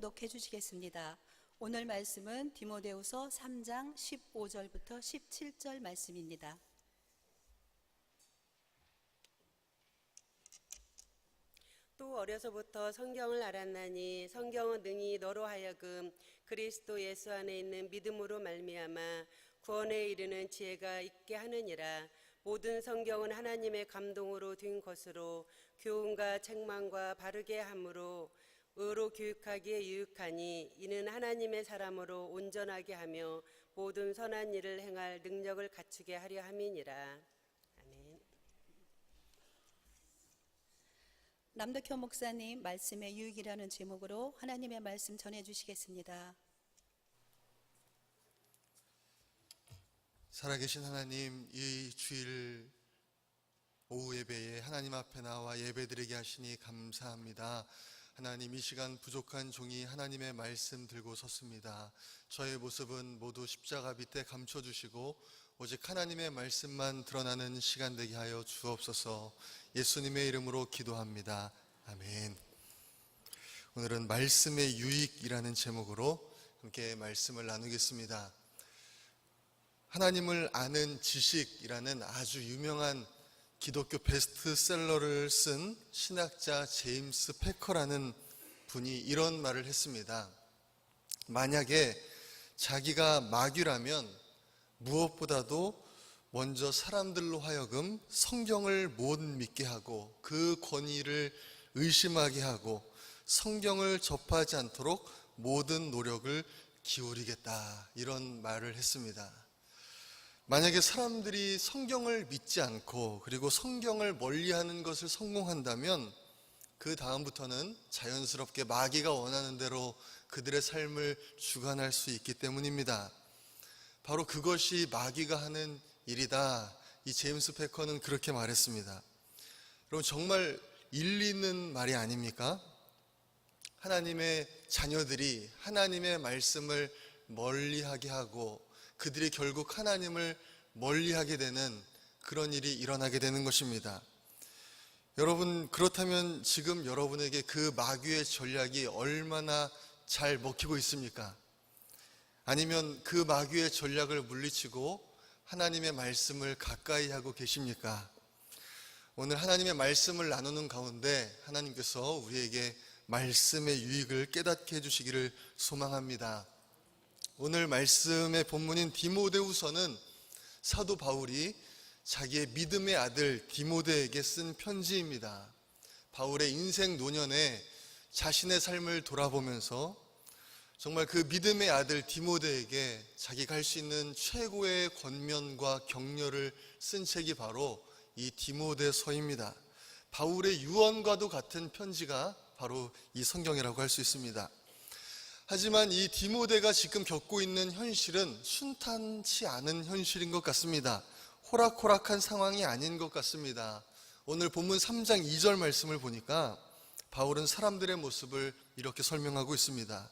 봉독해 주시겠습니다. 오늘 말씀은 디모데후서 3장 15절부터 17절 말씀입니다. 또 어려서부터 성경을 알았나니 성경은 능히 너로 하여금 그리스도 예수 안에 있는 믿음으로 말미암아 구원에 이르는 지혜가 있게 하느니라. 모든 성경은 하나님의 감동으로 된 것으로 교훈과 책망과 바르게 함으로 의로 교육하기에 유익하니 이는 하나님의 사람으로 온전하게 하며 모든 선한 일을 행할 능력을 갖추게 하려 함이니라. 아멘. 남덕현 목사님 말씀의 유익이라는 제목으로 하나님의 말씀 전해주시겠습니다. 살아계신 하나님, 이 주일 오후 예배에 하나님 앞에 나와 예배드리게 하시니 감사합니다. 하나님, 이 시간 부족한 종이 하나님의 말씀 들고 섰습니다. 저의 모습은 모두 십자가 밑에 감춰주시고 오직 하나님의 말씀만 드러나는 시간 되게 하여 주옵소서. 예수님의 이름으로 기도합니다. 아멘. 오늘은 말씀의 유익이라는 제목으로 함께 말씀을 나누겠습니다. 하나님을 아는 지식이라는 아주 유명한 기독교 베스트셀러를 쓴 신학자 제임스 패커라는 분이 이런 말을 했습니다. 만약에 자기가 마귀라면 무엇보다도 먼저 사람들로 하여금 성경을 못 믿게 하고 그 권위를 의심하게 하고 성경을 접하지 않도록 모든 노력을 기울이겠다, 이런 말을 했습니다. 만약에 사람들이 성경을 믿지 않고 그리고 성경을 멀리하는 것을 성공한다면 그 다음부터는 자연스럽게 마귀가 원하는 대로 그들의 삶을 주관할 수 있기 때문입니다. 바로 그것이 마귀가 하는 일이다. 이 제임스 패커는 그렇게 말했습니다. 여러분, 정말 일리 있는 말이 아닙니까? 하나님의 자녀들이 하나님의 말씀을 멀리하게 하고 그들이 결국 하나님을 멀리하게 되는 그런 일이 일어나게 되는 것입니다. 여러분, 그렇다면 지금 여러분에게 그 마귀의 전략이 얼마나 잘 먹히고 있습니까? 아니면 그 마귀의 전략을 물리치고 하나님의 말씀을 가까이 하고 계십니까? 오늘 하나님의 말씀을 나누는 가운데 하나님께서 우리에게 말씀의 유익을 깨닫게 해주시기를 소망합니다. 오늘 말씀의 본문인 디모데후서는 사도 바울이 자기의 믿음의 아들 디모데에게 쓴 편지입니다. 바울의 인생 노년에 자신의 삶을 돌아보면서 정말 그 믿음의 아들 디모데에게 자기가 할 수 있는 최고의 권면과 격려를 쓴 책이 바로 이 디모데서입니다. 바울의 유언과도 같은 편지가 바로 이 성경이라고 할 수 있습니다. 하지만 이 디모데가 지금 겪고 있는 현실은 순탄치 않은 현실인 것 같습니다. 호락호락한 상황이 아닌 것 같습니다. 오늘 본문 3장 2절 말씀을 보니까 바울은 사람들의 모습을 이렇게 설명하고 있습니다.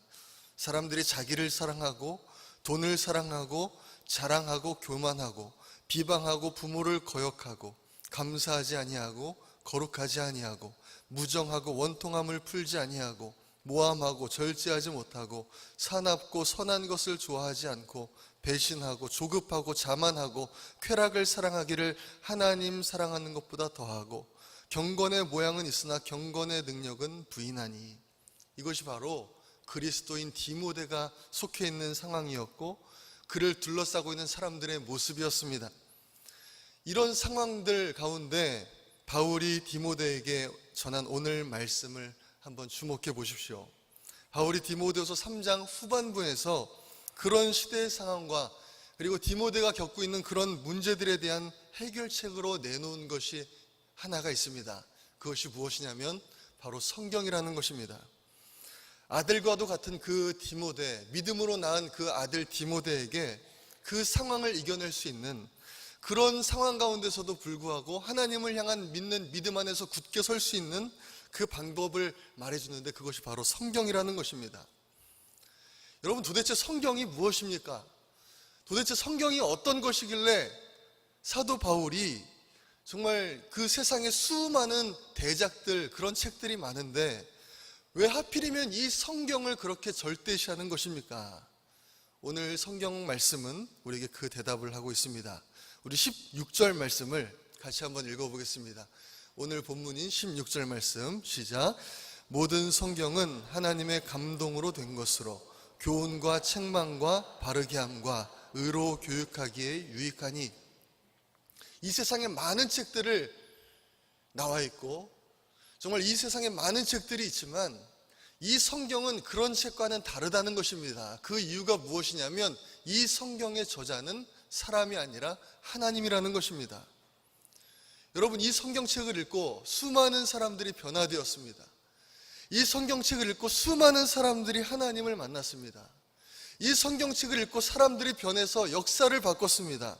사람들이 자기를 사랑하고 돈을 사랑하고 자랑하고 교만하고 비방하고 부모를 거역하고 감사하지 아니하고 거룩하지 아니하고 무정하고 원통함을 풀지 아니하고 모함하고 절제하지 못하고 사납고 선한 것을 좋아하지 않고 배신하고 조급하고 자만하고 쾌락을 사랑하기를 하나님 사랑하는 것보다 더하고 경건의 모양은 있으나 경건의 능력은 부인하니. 이것이 바로 그리스도인 디모데가 속해 있는 상황이었고 그를 둘러싸고 있는 사람들의 모습이었습니다. 이런 상황들 가운데 바울이 디모데에게 전한 오늘 말씀을 한번 주목해 보십시오. 바울이 디모데후서 3장 후반부에서 그런 시대의 상황과 그리고 디모데가 겪고 있는 그런 문제들에 대한 해결책으로 내놓은 것이 하나가 있습니다. 그것이 무엇이냐면 바로 성경이라는 것입니다. 아들과도 같은 그 디모데, 믿음으로 낳은 그 아들 디모데에게 그 상황을 이겨낼 수 있는 그런 상황 가운데서도 불구하고 하나님을 향한 믿는 믿음 안에서 굳게 설 수 있는 그 방법을 말해주는데 그것이 바로 성경이라는 것입니다. 여러분, 도대체 성경이 무엇입니까? 도대체 성경이 어떤 것이길래 사도 바울이 정말 그 세상에 수많은 대작들, 그런 책들이 많은데 왜 하필이면 이 성경을 그렇게 절대시하는 것입니까? 오늘 성경 말씀은 우리에게 그 대답을 하고 있습니다. 우리 16절 말씀을 같이 한번 읽어보겠습니다. 오늘 본문인 16절 말씀 시작. 모든 성경은 하나님의 감동으로 된 것으로 교훈과 책망과 바르게 함과 의로 교육하기에 유익하니. 이 세상에 많은 책들을 나와 있고 정말 이 세상에 많은 책들이 있지만 이 성경은 그런 책과는 다르다는 것입니다. 그 이유가 무엇이냐면 이 성경의 저자는 사람이 아니라 하나님이라는 것입니다. 여러분, 이 성경책을 읽고 수많은 사람들이 변화되었습니다. 이 성경책을 읽고 수많은 사람들이 하나님을 만났습니다. 이 성경책을 읽고 사람들이 변해서 역사를 바꿨습니다.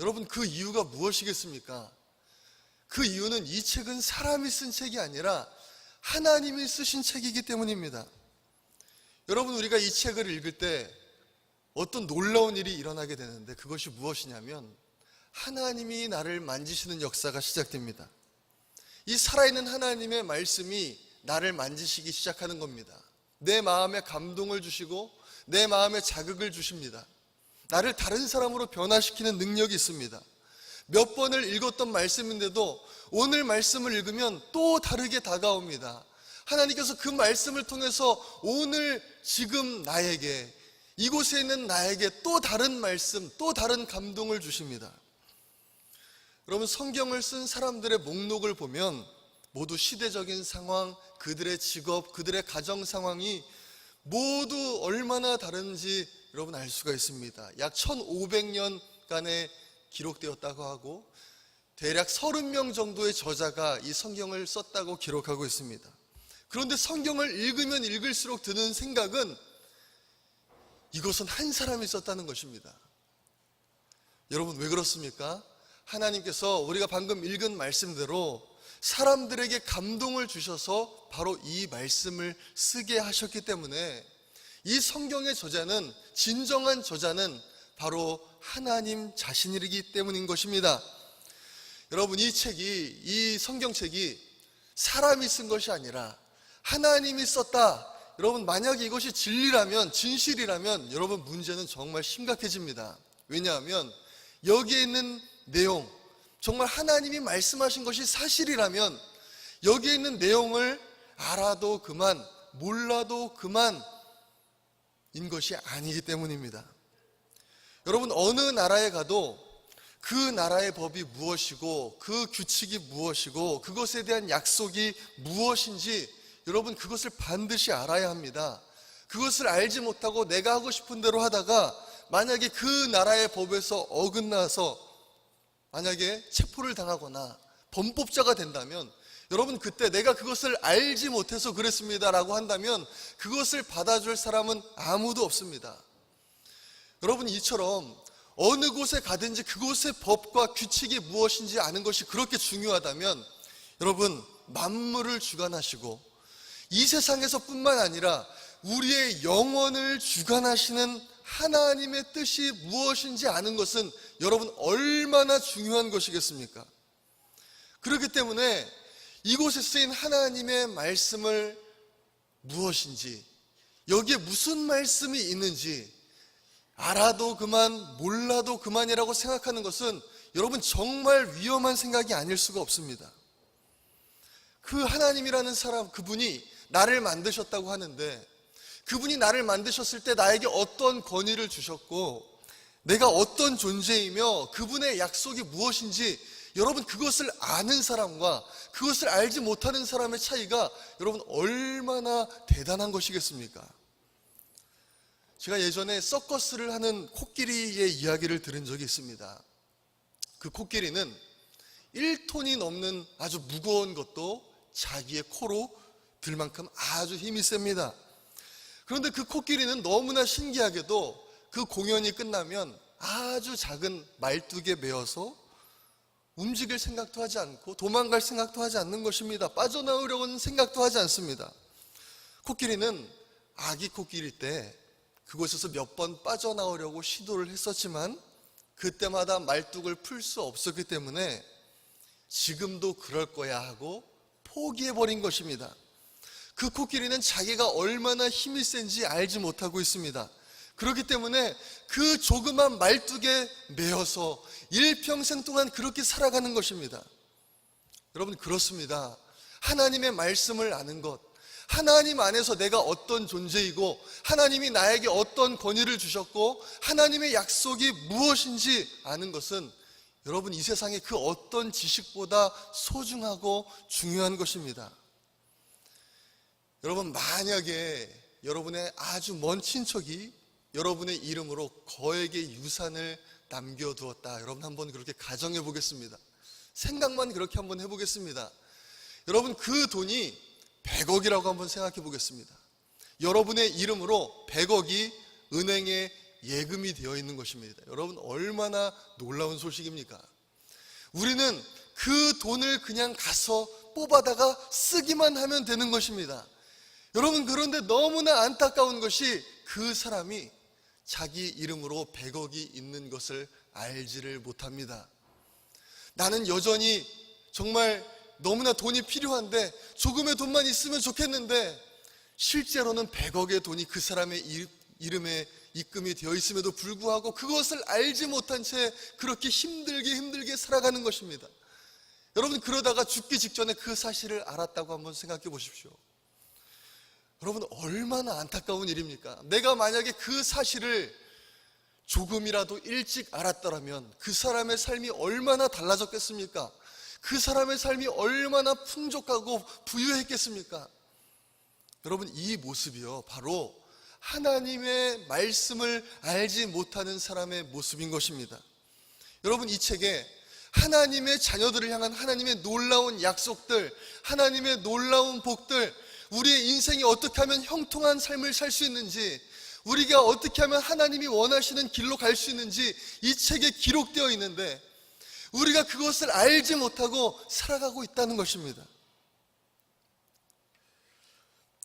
여러분, 그 이유가 무엇이겠습니까? 그 이유는 이 책은 사람이 쓴 책이 아니라 하나님이 쓰신 책이기 때문입니다. 여러분, 우리가 이 책을 읽을 때 어떤 놀라운 일이 일어나게 되는데 그것이 무엇이냐면 하나님이 나를 만지시는 역사가 시작됩니다. 이 살아있는 하나님의 말씀이 나를 만지시기 시작하는 겁니다. 내 마음에 감동을 주시고 내 마음에 자극을 주십니다. 나를 다른 사람으로 변화시키는 능력이 있습니다. 몇 번을 읽었던 말씀인데도 오늘 말씀을 읽으면 또 다르게 다가옵니다. 하나님께서 그 말씀을 통해서 오늘 지금 나에게, 이곳에 있는 나에게 또 다른 말씀, 또 다른 감동을 주십니다. 여러분, 성경을 쓴 사람들의 목록을 보면 모두 시대적인 상황, 그들의 직업, 그들의 가정 상황이 모두 얼마나 다른지 여러분 알 수가 있습니다. 약 1500년간의 기록되었다고 하고 대략 30명 정도의 저자가 이 성경을 썼다고 기록하고 있습니다. 그런데 성경을 읽으면 읽을수록 드는 생각은 이것은 한 사람이 썼다는 것입니다. 여러분, 왜 그렇습니까? 하나님께서 우리가 방금 읽은 말씀대로 사람들에게 감동을 주셔서 바로 이 말씀을 쓰게 하셨기 때문에 이 성경의 저자는, 진정한 저자는 바로 하나님 자신이기 때문인 것입니다. 여러분, 이 성경책이 사람이 쓴 것이 아니라 하나님이 썼다. 여러분, 만약에 이것이 진리라면, 진실이라면 여러분 문제는 정말 심각해집니다. 왜냐하면 여기에 있는 내용, 정말 하나님이 말씀하신 것이 사실이라면 여기에 있는 내용을 알아도 그만, 몰라도 그만인 것이 아니기 때문입니다. 여러분, 어느 나라에 가도 그 나라의 법이 무엇이고 그 규칙이 무엇이고 그것에 대한 약속이 무엇인지 여러분 그것을 반드시 알아야 합니다. 그것을 알지 못하고 내가 하고 싶은 대로 하다가 만약에 그 나라의 법에서 어긋나서 만약에 체포를 당하거나 범법자가 된다면 여러분 그때 내가 그것을 알지 못해서 그랬습니다라고 한다면 그것을 받아줄 사람은 아무도 없습니다. 여러분, 이처럼 어느 곳에 가든지 그곳의 법과 규칙이 무엇인지 아는 것이 그렇게 중요하다면 여러분, 만물을 주관하시고 이 세상에서뿐만 아니라 우리의 영혼을 주관하시는 하나님의 뜻이 무엇인지 아는 것은 여러분 얼마나 중요한 것이겠습니까? 그렇기 때문에 이곳에 쓰인 하나님의 말씀을 무엇인지, 여기에 무슨 말씀이 있는지 알아도 그만, 몰라도 그만이라고 생각하는 것은 여러분 정말 위험한 생각이 아닐 수가 없습니다. 그 하나님이라는 사람, 그분이 나를 만드셨다고 하는데 그분이 나를 만드셨을 때 나에게 어떤 권위를 주셨고 내가 어떤 존재이며 그분의 약속이 무엇인지 여러분 그것을 아는 사람과 그것을 알지 못하는 사람의 차이가 여러분 얼마나 대단한 것이겠습니까? 제가 예전에 서커스를 하는 코끼리의 이야기를 들은 적이 있습니다. 그 코끼리는 1톤이 넘는 아주 무거운 것도 자기의 코로 들 만큼 아주 힘이 셉니다. 그런데 그 코끼리는 너무나 신기하게도 그 공연이 끝나면 아주 작은 말뚝에 매어서 움직일 생각도 하지 않고 도망갈 생각도 하지 않는 것입니다. 빠져나오려는 생각도 하지 않습니다. 코끼리는 아기 코끼리 때 그곳에서 몇 번 빠져나오려고 시도를 했었지만 그때마다 말뚝을 풀 수 없었기 때문에 지금도 그럴 거야 하고 포기해버린 것입니다. 그 코끼리는 자기가 얼마나 힘이 센지 알지 못하고 있습니다. 그렇기 때문에 그 조그만 말뚝에 매여서 일평생 동안 그렇게 살아가는 것입니다. 여러분, 그렇습니다. 하나님의 말씀을 아는 것, 하나님 안에서 내가 어떤 존재이고 하나님이 나에게 어떤 권위를 주셨고 하나님의 약속이 무엇인지 아는 것은 여러분, 이 세상의 그 어떤 지식보다 소중하고 중요한 것입니다. 여러분, 만약에 여러분의 아주 먼 친척이 여러분의 이름으로 거액의 유산을 남겨두었다, 여러분 한번 그렇게 가정해 보겠습니다. 생각만 그렇게 한번 해보겠습니다. 여러분, 그 돈이 100억이라고 한번 생각해 보겠습니다. 여러분의 이름으로 100억이 은행에 예금이 되어 있는 것입니다. 여러분, 얼마나 놀라운 소식입니까? 우리는 그 돈을 그냥 가서 뽑아다가 쓰기만 하면 되는 것입니다. 여러분, 그런데 너무나 안타까운 것이 그 사람이 자기 이름으로 100억이 있는 것을 알지를 못합니다. 나는 여전히 정말 너무나 돈이 필요한데 조금의 돈만 있으면 좋겠는데 실제로는 100억의 돈이 그 사람의 이름에 입금이 되어 있음에도 불구하고 그것을 알지 못한 채 그렇게 힘들게 살아가는 것입니다. 여러분, 그러다가 죽기 직전에 그 사실을 알았다고 한번 생각해 보십시오. 여러분, 얼마나 안타까운 일입니까? 내가 만약에 그 사실을 조금이라도 일찍 알았더라면 그 사람의 삶이 얼마나 달라졌겠습니까? 그 사람의 삶이 얼마나 풍족하고 부유했겠습니까? 여러분, 이 모습이요, 바로 하나님의 말씀을 알지 못하는 사람의 모습인 것입니다. 여러분, 이 책에 하나님의 자녀들을 향한 하나님의 놀라운 약속들, 하나님의 놀라운 복들, 우리의 인생이 어떻게 하면 형통한 삶을 살 수 있는지, 우리가 어떻게 하면 하나님이 원하시는 길로 갈 수 있는지 이 책에 기록되어 있는데 우리가 그것을 알지 못하고 살아가고 있다는 것입니다.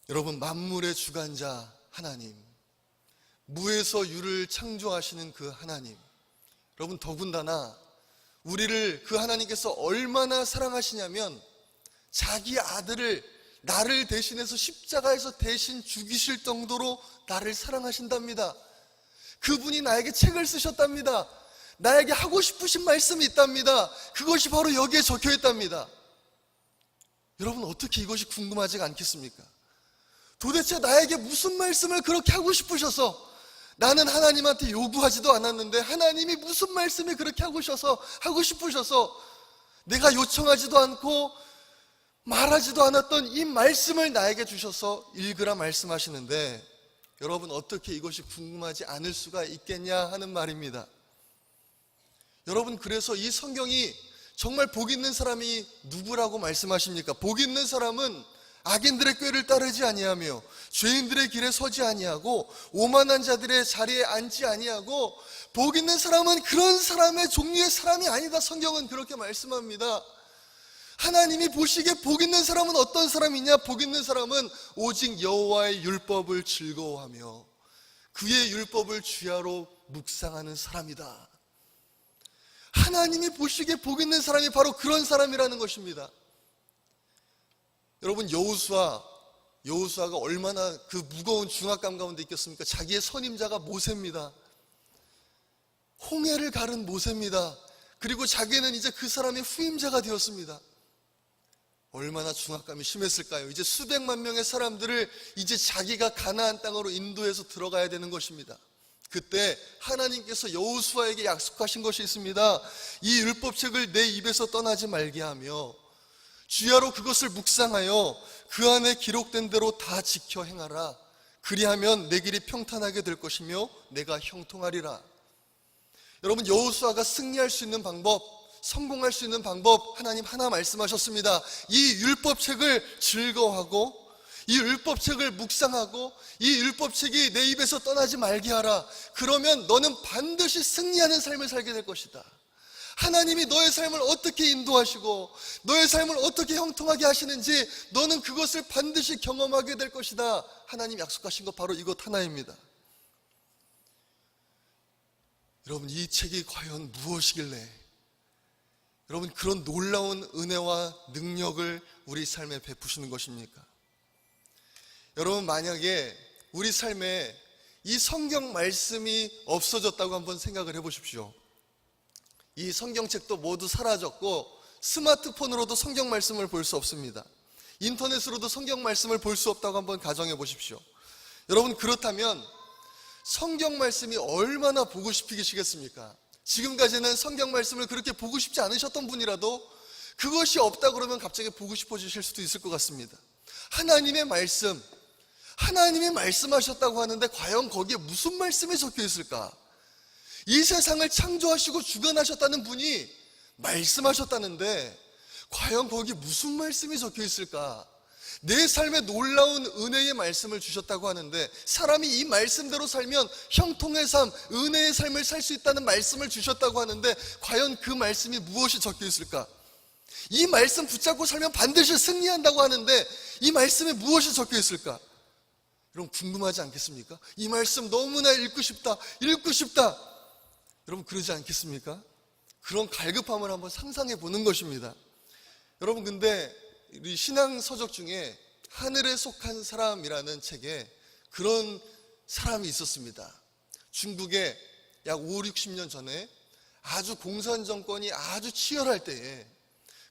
여러분, 만물의 주관자 하나님, 무에서 유를 창조하시는 그 하나님, 여러분, 더군다나 우리를 그 하나님께서 얼마나 사랑하시냐면 자기 아들을 나를 대신해서 십자가에서 대신 죽이실 정도로 나를 사랑하신답니다. 그분이 나에게 책을 쓰셨답니다. 나에게 하고 싶으신 말씀이 있답니다. 그것이 바로 여기에 적혀 있답니다. 여러분, 어떻게 이것이 궁금하지가 않겠습니까? 도대체 나에게 무슨 말씀을 그렇게 하고 싶으셔서, 나는 하나님한테 요구하지도 않았는데 하나님이 무슨 말씀을 그렇게 하고 싶으셔서 내가 요청하지도 않고 말하지도 않았던 이 말씀을 나에게 주셔서 읽으라 말씀하시는데, 여러분, 어떻게 이것이 궁금하지 않을 수가 있겠냐 하는 말입니다. 여러분, 그래서 이 성경이 정말 복 있는 사람이 누구라고 말씀하십니까? 복 있는 사람은 악인들의 꾀를 따르지 아니하며 죄인들의 길에 서지 아니하고 오만한 자들의 자리에 앉지 아니하고, 복 있는 사람은 그런 사람의 종류의 사람이 아니다. 성경은 그렇게 말씀합니다. 하나님이 보시기에 복 있는 사람은 어떤 사람이냐? 복 있는 사람은 오직 여호와의 율법을 즐거워하며 그의 율법을 주야로 묵상하는 사람이다. 하나님이 보시기에 복 있는 사람이 바로 그런 사람이라는 것입니다. 여러분, 여호수아가 얼마나 그 무거운 중압감 가운데 있겠습니까? 자기의 선임자가 모세입니다. 홍해를 가른 모세입니다. 그리고 자기는 이제 그 사람의 후임자가 되었습니다. 얼마나 중압감이 심했을까요? 이제 수백만 명의 사람들을 이제 자기가 가나안 땅으로 인도해서 들어가야 되는 것입니다. 그때 하나님께서 여호수아에게 약속하신 것이 있습니다. 이 율법책을 내 입에서 떠나지 말게 하며 주야로 그것을 묵상하여 그 안에 기록된 대로 다 지켜 행하라. 그리하면 내 길이 평탄하게 될 것이며 내가 형통하리라. 여러분, 여호수아가 승리할 수 있는 방법, 성공할 수 있는 방법, 하나님 하나 말씀하셨습니다. 이 율법책을 즐거워하고 이 율법책을 묵상하고 이 율법책이 내 입에서 떠나지 말게 하라. 그러면 너는 반드시 승리하는 삶을 살게 될 것이다. 하나님이 너의 삶을 어떻게 인도하시고 너의 삶을 어떻게 형통하게 하시는지 너는 그것을 반드시 경험하게 될 것이다. 하나님 약속하신 것 바로 이것 하나입니다. 여러분, 이 책이 과연 무엇이길래 여러분 그런 놀라운 은혜와 능력을 우리 삶에 베푸시는 것입니까? 여러분, 만약에 우리 삶에 이 성경 말씀이 없어졌다고 한번 생각을 해보십시오. 이 성경책도 모두 사라졌고 스마트폰으로도 성경 말씀을 볼 수 없습니다. 인터넷으로도 성경 말씀을 볼 수 없다고 한번 가정해 보십시오. 여러분, 그렇다면 성경 말씀이 얼마나 보고 싶으시겠습니까? 지금까지는 성경 말씀을 그렇게 보고 싶지 않으셨던 분이라도 그것이 없다 그러면 갑자기 보고 싶어지실 수도 있을 것 같습니다. 하나님의 말씀, 하나님이 말씀하셨다고 하는데 과연 거기에 무슨 말씀이 적혀 있을까? 이 세상을 창조하시고 주관하셨다는 분이 말씀하셨다는데 과연 거기 무슨 말씀이 적혀 있을까? 내 삶에 놀라운 은혜의 말씀을 주셨다고 하는데 사람이 이 말씀대로 살면 형통의 삶, 은혜의 삶을 살 수 있다는 말씀을 주셨다고 하는데 과연 그 말씀이 무엇이 적혀 있을까? 이 말씀 붙잡고 살면 반드시 승리한다고 하는데 이 말씀에 무엇이 적혀 있을까? 여러분, 궁금하지 않겠습니까? 이 말씀 너무나 읽고 싶다, 읽고 싶다. 여러분, 그러지 않겠습니까? 그런 갈급함을 한번 상상해 보는 것입니다. 여러분, 근데 우리 신앙 서적 중에 하늘에 속한 사람이라는 책에 그런 사람이 있었습니다. 중국에 약 5, 60년 전에 아주 공산 정권이 아주 치열할 때에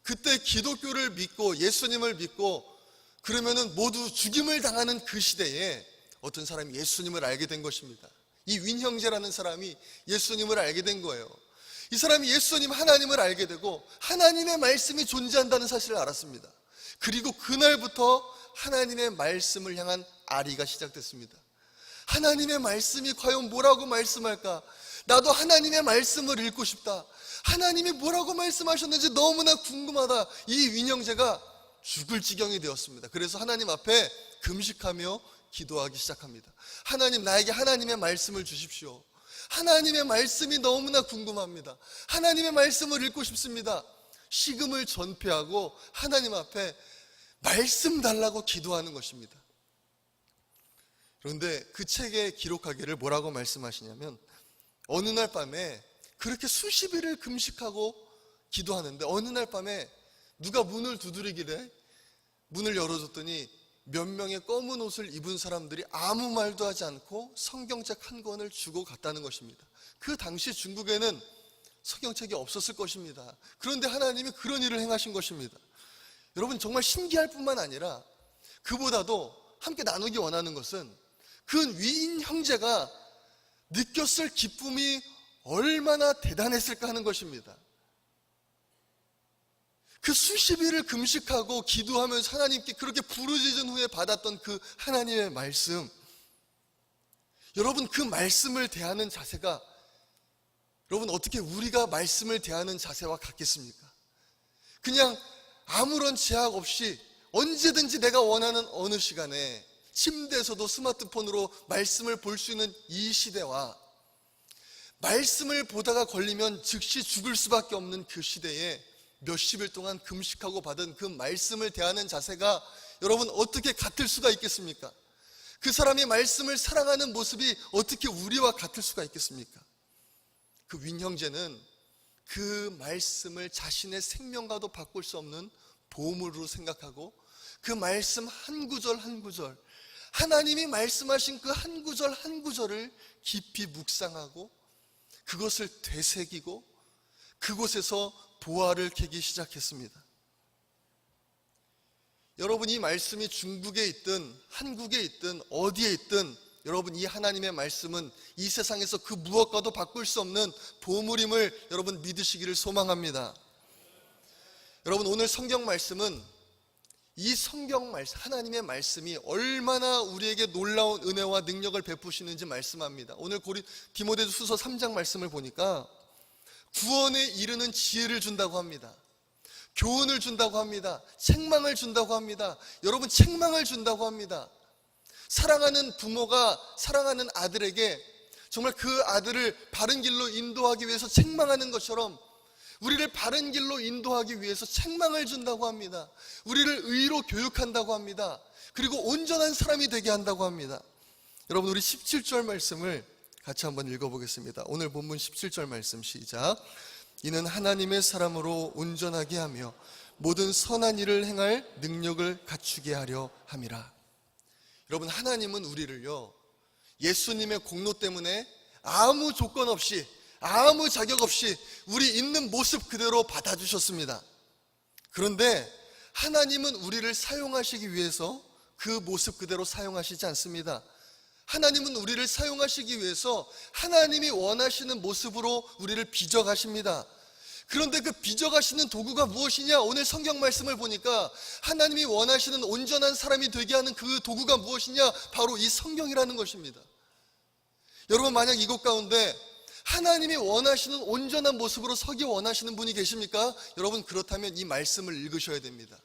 그때 기독교를 믿고 예수님을 믿고 그러면은 모두 죽임을 당하는 그 시대에 어떤 사람이 예수님을 알게 된 것입니다. 이 윈형제라는 사람이 예수님을 알게 된 거예요. 이 사람이 예수님, 하나님을 알게 되고 하나님의 말씀이 존재한다는 사실을 알았습니다. 그리고 그날부터 하나님의 말씀을 향한 아리가 시작됐습니다. 하나님의 말씀이 과연 뭐라고 말씀할까? 나도 하나님의 말씀을 읽고 싶다. 하나님이 뭐라고 말씀하셨는지 너무나 궁금하다. 이 윈형제가 죽을 지경이 되었습니다. 그래서 하나님 앞에 금식하며 기도하기 시작합니다. 하나님, 나에게 하나님의 말씀을 주십시오. 하나님의 말씀이 너무나 궁금합니다. 하나님의 말씀을 읽고 싶습니다. 식음을 전폐하고 하나님 앞에 말씀 달라고 기도하는 것입니다. 그런데 그 책에 기록하기를 뭐라고 말씀하시냐면 어느 날 밤에 그렇게 수십 일을 금식하고 기도하는데 어느 날 밤에 누가 문을 두드리길래 문을 열어줬더니 몇 명의 검은 옷을 입은 사람들이 아무 말도 하지 않고 성경책 한 권을 주고 갔다는 것입니다. 그 당시 중국에는 성경책이 없었을 것입니다. 그런데 하나님이 그런 일을 행하신 것입니다. 여러분, 정말 신기할 뿐만 아니라 그보다도 함께 나누기 원하는 것은 그 위인 형제가 느꼈을 기쁨이 얼마나 대단했을까 하는 것입니다. 그 수십 일을 금식하고 기도하면서 하나님께 그렇게 부르짖은 후에 받았던 그 하나님의 말씀, 여러분, 그 말씀을 대하는 자세가 여러분 어떻게 우리가 말씀을 대하는 자세와 같겠습니까? 그냥 아무런 제약 없이 언제든지 내가 원하는 어느 시간에 침대에서도 스마트폰으로 말씀을 볼 수 있는 이 시대와 말씀을 보다가 걸리면 즉시 죽을 수밖에 없는 그 시대에 몇십일 동안 금식하고 받은 그 말씀을 대하는 자세가 여러분 어떻게 같을 수가 있겠습니까? 그 사람이 말씀을 사랑하는 모습이 어떻게 우리와 같을 수가 있겠습니까? 그 윈형제는 그 말씀을 자신의 생명과도 바꿀 수 없는 보물로 생각하고 그 말씀 한 구절 한 구절, 하나님이 말씀하신 그 한 구절 한 구절을 깊이 묵상하고 그것을 되새기고 그곳에서 보화를 캐기 시작했습니다. 여러분, 이 말씀이 중국에 있든 한국에 있든 어디에 있든 여러분, 이 하나님의 말씀은 이 세상에서 그 무엇과도 바꿀 수 없는 보물임을 여러분 믿으시기를 소망합니다. 여러분, 오늘 성경 말씀은 이 성경 말씀, 하나님의 말씀이 얼마나 우리에게 놀라운 은혜와 능력을 베푸시는지 말씀합니다. 오늘 디모데후서 3장 말씀을 보니까 구원에 이르는 지혜를 준다고 합니다. 교훈을 준다고 합니다. 책망을 준다고 합니다. 여러분, 책망을 준다고 합니다. 사랑하는 부모가 사랑하는 아들에게 정말 그 아들을 바른 길로 인도하기 위해서 책망하는 것처럼 우리를 바른 길로 인도하기 위해서 책망을 준다고 합니다. 우리를 의로 교육한다고 합니다. 그리고 온전한 사람이 되게 한다고 합니다. 여러분, 우리 17절 말씀을 같이 한번 읽어보겠습니다. 오늘 본문 17절 말씀 시작. 이는 하나님의 사람으로 온전하게 하며 모든 선한 일을 행할 능력을 갖추게 하려 함이라. 여러분, 하나님은 우리를요, 예수님의 공로 때문에 아무 조건 없이, 아무 자격 없이 우리 있는 모습 그대로 받아주셨습니다. 그런데 하나님은 우리를 사용하시기 위해서 그 모습 그대로 사용하시지 않습니다. 하나님은 우리를 사용하시기 위해서 하나님이 원하시는 모습으로 우리를 빚어가십니다. 그런데 그 빚어가시는 도구가 무엇이냐? 오늘 성경 말씀을 보니까 하나님이 원하시는 온전한 사람이 되게 하는 그 도구가 무엇이냐? 바로 이 성경이라는 것입니다. 여러분, 만약 이곳 가운데 하나님이 원하시는 온전한 모습으로 서기 원하시는 분이 계십니까? 여러분, 그렇다면 이 말씀을 읽으셔야 됩니다.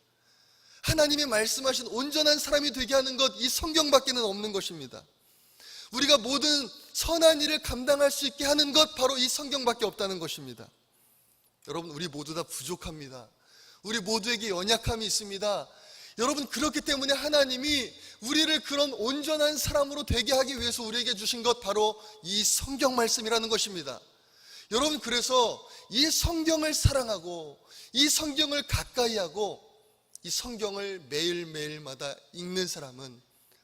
하나님이 말씀하신 온전한 사람이 되게 하는 것, 이 성경밖에는 없는 것입니다. 우리가 모든 선한 일을 감당할 수 있게 하는 것, 바로 이 성경밖에 없다는 것입니다. 여러분, 우리 모두 다 부족합니다. 우리 모두에게 연약함이 있습니다. 여러분, 그렇기 때문에 하나님이 우리를 그런 온전한 사람으로 되게 하기 위해서 우리에게 주신 것, 바로 이 성경 말씀이라는 것입니다. 여러분, 그래서 이 성경을 사랑하고 이 성경을 가까이 하고 이 성경을 매일매일마다 읽는 사람은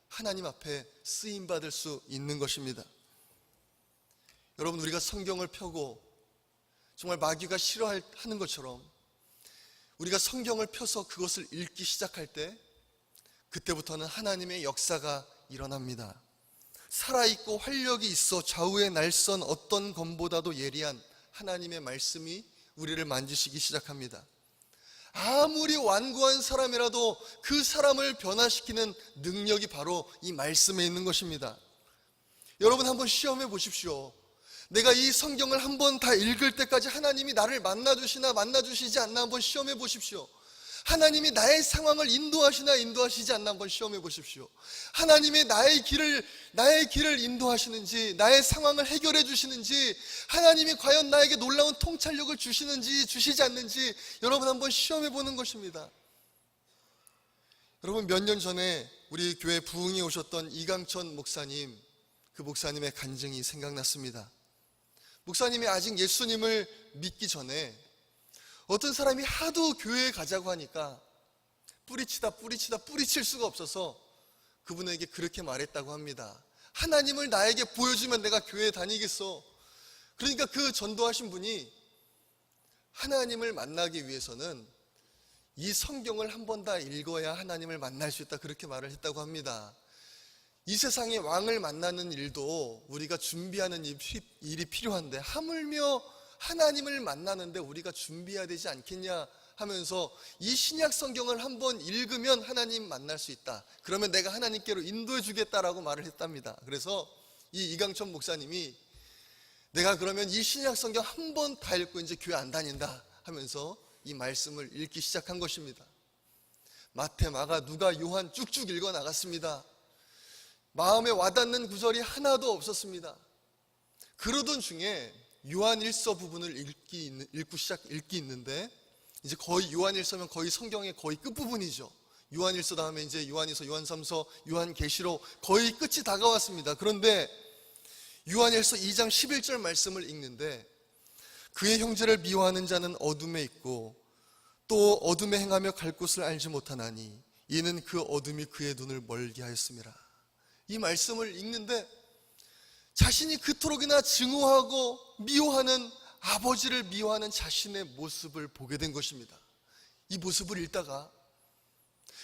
하나님 앞에 쓰임받을 수 있는 것입니다. 여러분, 우리가 성경을 펴고 정말 마귀가 싫어하는 것처럼 우리가 성경을 펴서 그것을 읽기 시작할 때, 그때부터는 하나님의 역사가 일어납니다. 살아있고 활력이 있어 좌우의 날선 어떤 검보다도 예리한 하나님의 말씀이 우리를 만지시기 시작합니다. 아무리 완고한 사람이라도 그 사람을 변화시키는 능력이 바로 이 말씀에 있는 것입니다. 여러분, 한번 시험해 보십시오. 내가 이 성경을 한번 다 읽을 때까지 하나님이 나를 만나주시나 만나주시지 않나 한번 시험해 보십시오. 하나님이 나의 상황을 인도하시나 인도하시지 않나 한번 시험해 보십시오. 하나님이 나의 길을 인도하시는지, 나의 상황을 해결해 주시는지, 하나님이 과연 나에게 놀라운 통찰력을 주시는지 주시지 않는지 여러분 한번 시험해 보는 것입니다. 여러분, 몇 년 전에 우리 교회 부흥에 오셨던 이강천 목사님, 그 목사님의 간증이 생각났습니다. 목사님이 아직 예수님을 믿기 전에 어떤 사람이 하도 교회에 가자고 하니까 뿌리칠 수가 없어서 그분에게 그렇게 말했다고 합니다. 하나님을 나에게 보여주면 내가 교회에 다니겠어. 그러니까 그 전도하신 분이 하나님을 만나기 위해서는 이 성경을 한 번 다 읽어야 하나님을 만날 수 있다, 그렇게 말을 했다고 합니다. 이 세상에 왕을 만나는 일도 우리가 준비하는 일이 필요한데, 하물며 하나님을 만나는데 우리가 준비해야 되지 않겠냐 하면서 이 신약 성경을 한번 읽으면 하나님 만날 수 있다, 그러면 내가 하나님께로 인도해 주겠다라고 말을 했답니다. 그래서 이 이강천 목사님이 내가 그러면 이 신약 성경 한 번 다 읽고 이제 교회 안 다닌다 하면서 이 말씀을 읽기 시작한 것입니다. 마태, 마가, 누가, 요한 쭉쭉 읽어 나갔습니다. 마음에 와닿는 구절이 하나도 없었습니다. 그러던 중에 요한 1서 부분을 읽기 있는데, 이제 거의 요한 1서면 거의 성경의 거의 끝부분이죠. 요한 1서 다음에 이제 요한 2서, 요한 3서, 요한 계시록, 거의 끝이 다가왔습니다. 그런데 요한 1서 2장 11절 말씀을 읽는데, 그의 형제를 미워하는 자는 어둠에 있고 또 어둠에 행하며 갈 곳을 알지 못하나니 이는 그 어둠이 그의 눈을 멀게 하였음이라. 이 말씀을 읽는데 자신이 그토록이나 증오하고 미워하는, 아버지를 미워하는 자신의 모습을 보게 된 것입니다. 이 모습을 읽다가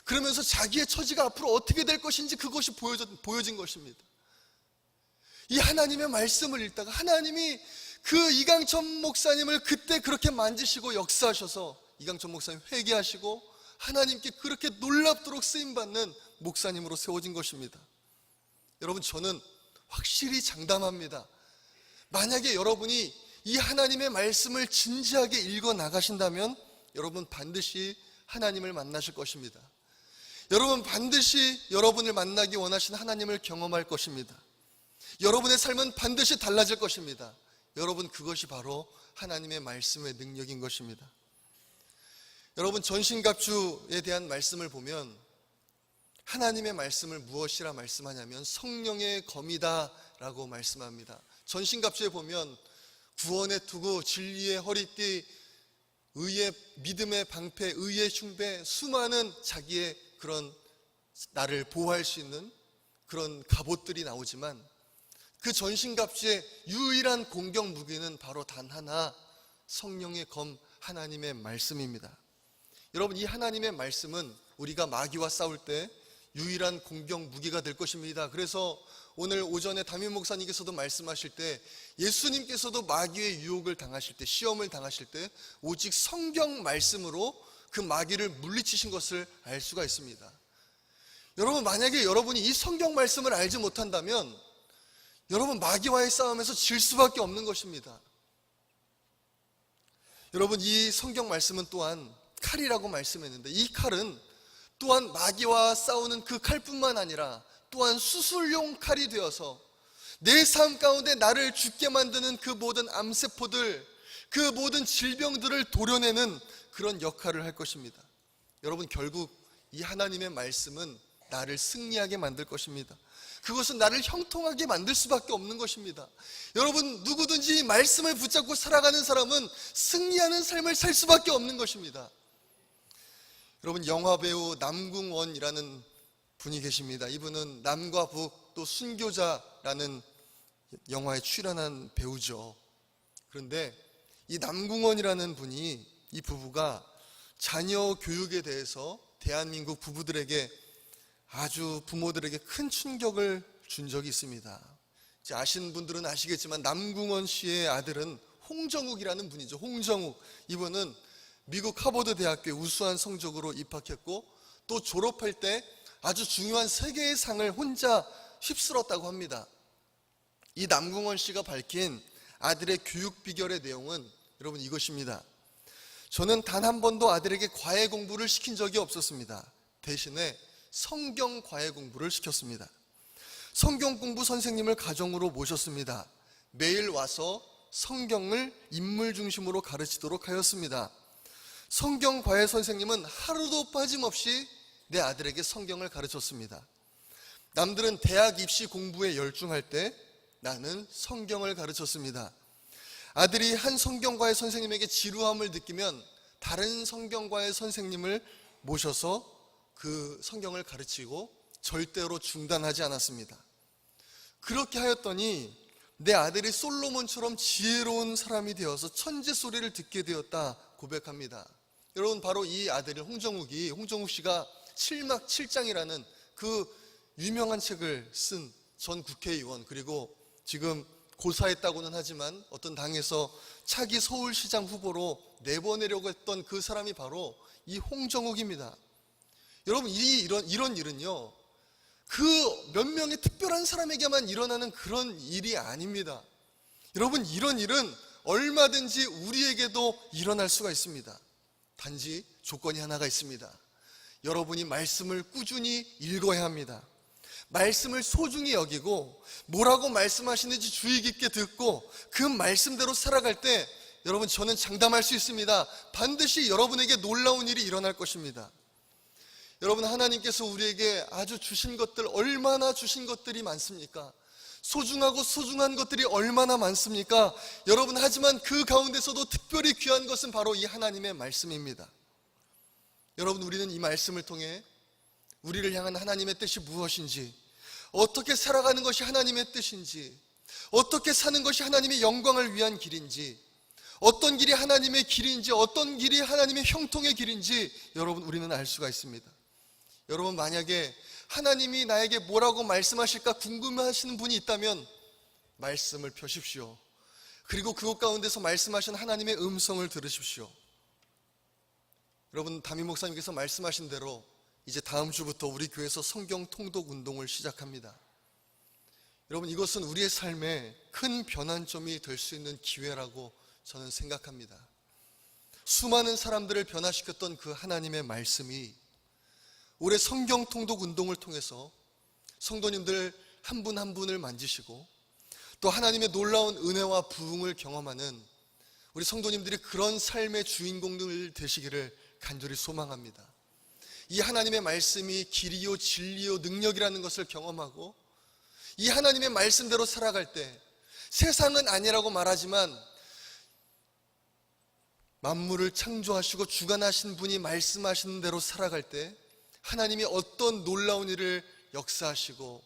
그러면서 자기의 처지가 앞으로 어떻게 될 것인지 그것이 보여진 것입니다. 이 하나님의 말씀을 읽다가 하나님이 그 이강천 목사님을 그때 그렇게 만지시고 역사하셔서 이강천 목사님 회개하시고 하나님께 그렇게 놀랍도록 쓰임받는 목사님으로 세워진 것입니다. 여러분, 저는 확실히 장담합니다. 만약에 여러분이 이 하나님의 말씀을 진지하게 읽어 나가신다면 여러분 반드시 하나님을 만나실 것입니다. 여러분 반드시 여러분을 만나기 원하시는 하나님을 경험할 것입니다. 여러분의 삶은 반드시 달라질 것입니다. 여러분, 그것이 바로 하나님의 말씀의 능력인 것입니다. 여러분, 전신갑주에 대한 말씀을 보면 하나님의 말씀을 무엇이라 말씀하냐면 성령의 검이다 라고 말씀합니다. 전신갑주에 보면 구원의 투구, 진리의 허리띠, 의의 믿음의 방패, 의의 흉배, 수많은 자기의 그런 나를 보호할 수 있는 그런 갑옷들이 나오지만 그 전신갑주의 유일한 공격 무기는 바로 단 하나, 성령의 검 하나님의 말씀입니다. 여러분, 이 하나님의 말씀은 우리가 마귀와 싸울 때 유일한 공격 무기가 될 것입니다. 그래서 오늘 오전에 담임 목사님께서도 말씀하실 때 예수님께서도 마귀의 유혹을 당하실 때, 시험을 당하실 때 오직 성경 말씀으로 그 마귀를 물리치신 것을 알 수가 있습니다. 여러분, 만약에 여러분이 이 성경 말씀을 알지 못한다면 여러분 마귀와의 싸움에서 질 수밖에 없는 것입니다. 여러분, 이 성경 말씀은 또한 칼이라고 말씀했는데 이 칼은 또한 마귀와 싸우는 그 칼뿐만 아니라 또한 수술용 칼이 되어서 내 삶 가운데 나를 죽게 만드는 그 모든 암세포들, 그 모든 질병들을 도려내는 그런 역할을 할 것입니다. 여러분, 결국 이 하나님의 말씀은 나를 승리하게 만들 것입니다. 그것은 나를 형통하게 만들 수밖에 없는 것입니다. 여러분, 누구든지 이 말씀을 붙잡고 살아가는 사람은 승리하는 삶을 살 수밖에 없는 것입니다. 여러분, 영화배우 남궁원이라는 분이 계십니다. 이분은 남과 북 또 순교자라는 영화에 출연한 배우죠. 그런데 이 남궁원이라는 분이, 이 부부가 자녀 교육에 대해서 대한민국 부부들에게 아주 부모들에게 큰 충격을 준 적이 있습니다. 이제 아시는 분들은 아시겠지만 남궁원 씨의 아들은 홍정욱이라는 분이죠. 홍정욱, 이분은 미국 하버드 대학교에 우수한 성적으로 입학했고 또 졸업할 때 아주 중요한 3개의 상을 혼자 휩쓸었다고 합니다. 이 남궁원 씨가 밝힌 아들의 교육 비결의 내용은 여러분 이것입니다. 저는 단 한 번도 아들에게 과외 공부를 시킨 적이 없었습니다. 대신에 성경 과외 공부를 시켰습니다. 성경 공부 선생님을 가정으로 모셨습니다. 매일 와서 성경을 인물 중심으로 가르치도록 하였습니다. 성경 과외 선생님은 하루도 빠짐없이 내 아들에게 성경을 가르쳤습니다. 남들은 대학 입시 공부에 열중할 때 나는 성경을 가르쳤습니다. 아들이 한 성경과외 선생님에게 지루함을 느끼면 다른 성경과외 선생님을 모셔서 그 성경을 가르치고 절대로 중단하지 않았습니다. 그렇게 하였더니 내 아들이 솔로몬처럼 지혜로운 사람이 되어서 천재 소리를 듣게 되었다 고백합니다. 여러분, 바로 이 아들인 홍정욱 씨가 7막 7장이라는 그 유명한 책을 쓴 전 국회의원, 그리고 지금 고사했다고는 하지만 어떤 당에서 차기 서울시장 후보로 내보내려고 했던 그 사람이 바로 이 홍정욱입니다. 여러분, 이런 일은요, 그 몇 명의 특별한 사람에게만 일어나는 그런 일이 아닙니다. 여러분, 이런 일은 얼마든지 우리에게도 일어날 수가 있습니다. 단지 조건이 하나가 있습니다. 여러분이 말씀을 꾸준히 읽어야 합니다. 말씀을 소중히 여기고 뭐라고 말씀하시는지 주의 깊게 듣고 그 말씀대로 살아갈 때 여러분, 저는 장담할 수 있습니다. 반드시 여러분에게 놀라운 일이 일어날 것입니다. 여러분, 하나님께서 우리에게 아주 주신 것들, 얼마나 주신 것들이 많습니까? 소중하고 소중한 것들이 얼마나 많습니까? 여러분, 하지만 그 가운데서도 특별히 귀한 것은 바로 이 하나님의 말씀입니다. 여러분, 우리는 이 말씀을 통해 우리를 향한 하나님의 뜻이 무엇인지, 어떻게 살아가는 것이 하나님의 뜻인지, 어떻게 사는 것이 하나님의 영광을 위한 길인지, 어떤 길이 하나님의 길인지, 어떤 길이 하나님의 형통의 길인지 여러분, 우리는 알 수가 있습니다. 여러분, 만약에 하나님이 나에게 뭐라고 말씀하실까 궁금해하시는 분이 있다면 말씀을 펴십시오. 그리고 그곳 가운데서 말씀하신 하나님의 음성을 들으십시오. 여러분, 담임 목사님께서 말씀하신 대로 이제 다음 주부터 우리 교회에서 성경 통독 운동을 시작합니다. 여러분, 이것은 우리의 삶에 큰 변환점이 될 수 있는 기회라고 저는 생각합니다. 수많은 사람들을 변화시켰던 그 하나님의 말씀이 올해 성경 통독 운동을 통해서 성도님들 한 분 한 분을 만지시고 또 하나님의 놀라운 은혜와 부흥을 경험하는 우리 성도님들이 그런 삶의 주인공들 되시기를 간절히 소망합니다. 이 하나님의 말씀이 길이요 진리요 능력이라는 것을 경험하고 이 하나님의 말씀대로 살아갈 때 세상은 아니라고 말하지만 만물을 창조하시고 주관하신 분이 말씀하시는 대로 살아갈 때 하나님이 어떤 놀라운 일을 역사하시고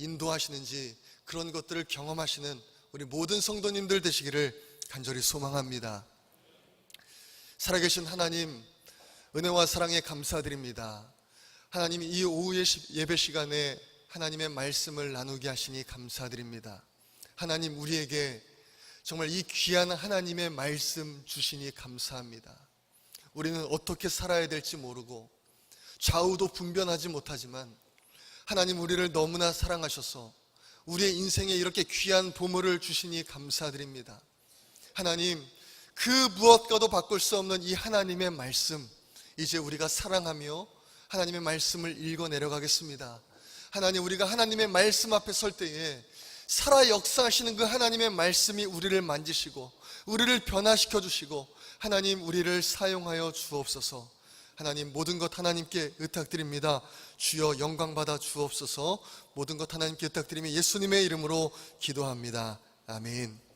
인도하시는지 그런 것들을 경험하시는 우리 모든 성도님들 되시기를 간절히 소망합니다. 살아계신 하나님, 은혜와 사랑에 감사드립니다. 하나님, 이 오후의 예배 시간에 하나님의 말씀을 나누게 하시니 감사드립니다. 하나님, 우리에게 정말 이 귀한 하나님의 말씀 주시니 감사합니다. 우리는 어떻게 살아야 될지 모르고 좌우도 분별하지 못하지만 하나님, 우리를 너무나 사랑하셔서 우리의 인생에 이렇게 귀한 보물을 주시니 감사드립니다. 하나님, 그 무엇과도 바꿀 수 없는 이 하나님의 말씀, 이제 우리가 사랑하며 하나님의 말씀을 읽어 내려가겠습니다. 하나님, 우리가 하나님의 말씀 앞에 설 때에 살아 역사하시는 그 하나님의 말씀이 우리를 만지시고 우리를 변화시켜 주시고 하나님, 우리를 사용하여 주옵소서. 하나님, 모든 것 하나님께 의탁드립니다. 주여 영광 받아 주옵소서. 모든 것 하나님께 의탁드리며 예수님의 이름으로 기도합니다. 아멘.